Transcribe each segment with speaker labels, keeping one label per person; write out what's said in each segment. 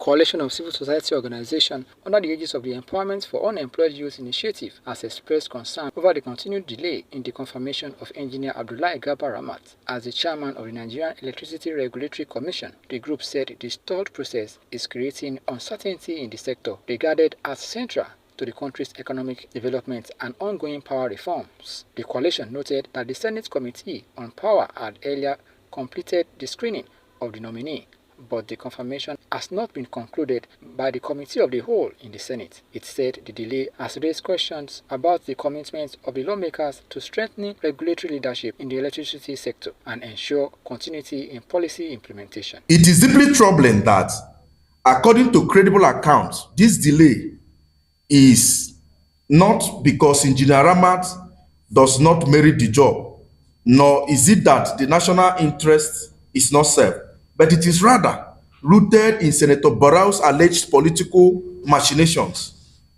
Speaker 1: coalition of civil society organizations under the aegis of the Empowerment for Unemployed Youth Initiative has expressed concern over the continued delay in the confirmation of Engineer Abdullahi Garba Ramat as the chairman of the Nigerian Electricity Regulatory Commission. The group said the stalled process is creating uncertainty in the sector, regarded as central to the country's economic development and ongoing power reforms. The coalition noted that the Senate Committee on Power had earlier completed the screening of the nominee, but the confirmation has not been concluded by the Committee of the Whole in the Senate. It said the delay has raised questions about the commitment of the lawmakers to strengthening regulatory leadership in the electricity sector and ensure continuity in policy implementation.
Speaker 2: It is deeply troubling that, according to credible accounts, this delay is not because Engineer Ramat does not merit the job, nor is it that the national interest is not served, but it is rather rooted in Senator Barau's alleged political machinations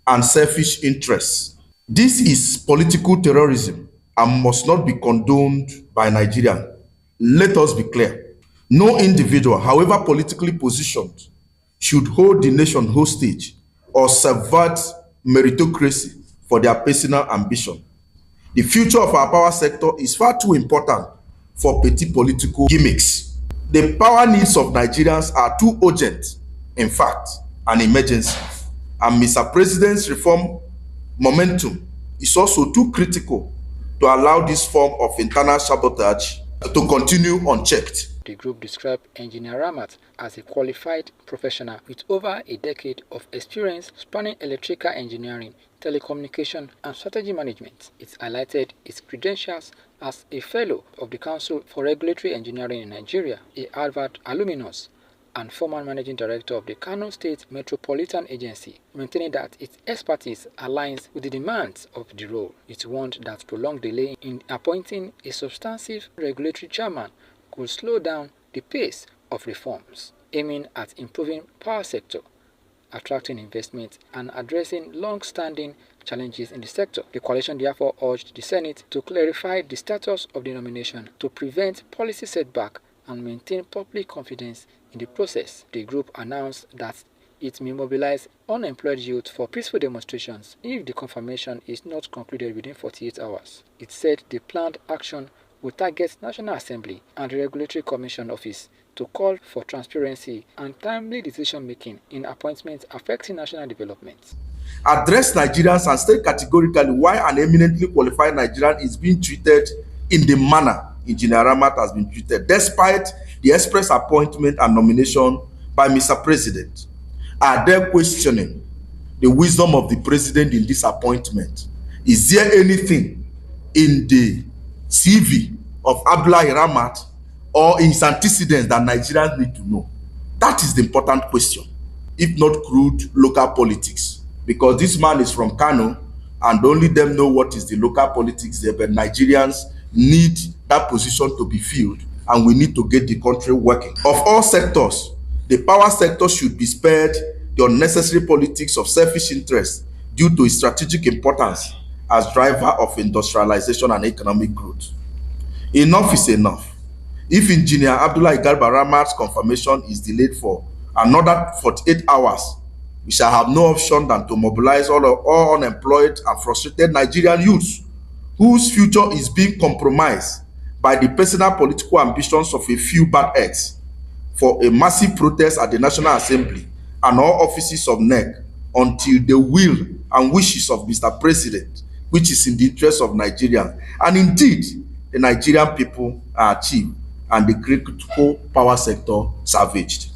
Speaker 2: and selfish interests. This is political terrorism and must not be condoned by Nigerians. Let us be clear. No individual, however politically positioned, should hold the nation hostage or subvert meritocracy for their personal ambition. The future of our power sector is far too important for petty political gimmicks. The power needs of Nigerians are too urgent, in fact, an emergency. And Mr. President's reform momentum is also too critical to allow this form of internal sabotage to continue unchecked.
Speaker 1: The group described Engineer Ramat as a qualified professional with over a decade of experience spanning electrical engineering, telecommunication, and strategy management. It highlighted its credentials as a fellow of the Council for Regulatory Engineering in Nigeria, a Harvard alumnus, and former managing director of the Kano State Metropolitan Agency, maintaining that its expertise aligns with the demands of the role. It warned that prolonged delay in appointing a substantive regulatory chairman could slow down the pace of reforms, aiming at improving power sector, attracting investment, and addressing long-standing challenges in the sector. The coalition therefore urged the Senate to clarify the status of the nomination to prevent policy setback and maintain public confidence in the process. The group announced that it may mobilize unemployed youth for peaceful demonstrations if the confirmation is not concluded within 48 hours. It said the planned action will target National Assembly and the Regulatory Commission Office to call for transparency and timely decision-making in appointments affecting national development.
Speaker 2: Address Nigerians and state categorically why an eminently qualified Nigerian is being treated in the manner Engineer Ramat has been treated, despite the express appointment and nomination by Mr. President. Are they questioning the wisdom of the President in this appointment? Is there anything in the CV of Abdullahi Ramat or in his antecedents that Nigerians need to know? That is the important question, if not crude local politics. Because this man is from Kano and only them know what is the local politics there, but Nigerians need that position to be filled and we need to get the country working. Of all sectors, the power sector should be spared the unnecessary politics of selfish interest due to its strategic importance as driver of industrialization and economic growth. Enough is enough. If Engineer Abdullahi Garba Ramat's confirmation is delayed for another 48 hours, we shall have no option than to mobilize all unemployed and frustrated Nigerian youths whose future is being compromised by the personal political ambitions of a few bad eggs for a massive protest at the National Assembly and all offices of NERC until the will and wishes of Mr. President, which is in the interest of Nigerians, and indeed the Nigerian people, are achieved and the critical power sector salvaged.